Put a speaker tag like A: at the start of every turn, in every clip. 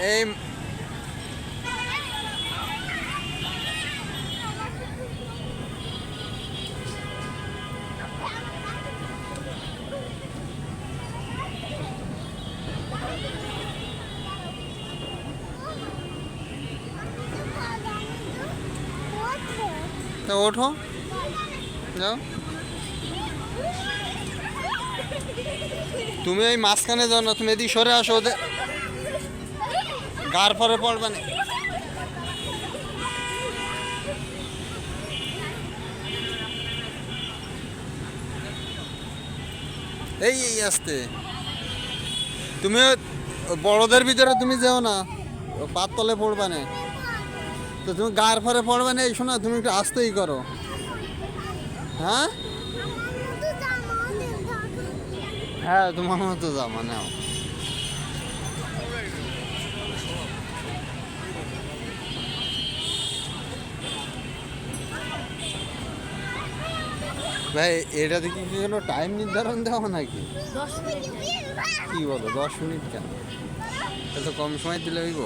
A: এই তো ওঠো, যাও। তুমি এই মাঝখানে যাও না, তুমি এদিকে সরে আসো, ওদের গার পরে পড়বে না। এই এই আসতে, তুমি বড়দের ভিতরে তুমি যেও না, পাত তলে পড়বে না। তো তুমি গার পরে পড়বে না, এই শোনা, তুমি একটু আস্তেই করো। হ্যাঁ হ্যাঁ, তোমার মতো জামা নাও। ভাই এটাতে কি কোনো টাইম নির্ধারণ দেওয়া নাকি? কি বলো 10 মিনিট কেন? এত কম সময় দিলে হইব?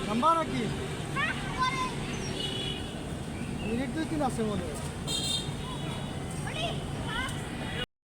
B: নাম্বার নাকি মিনিট 2-3 আছে মনে হয়।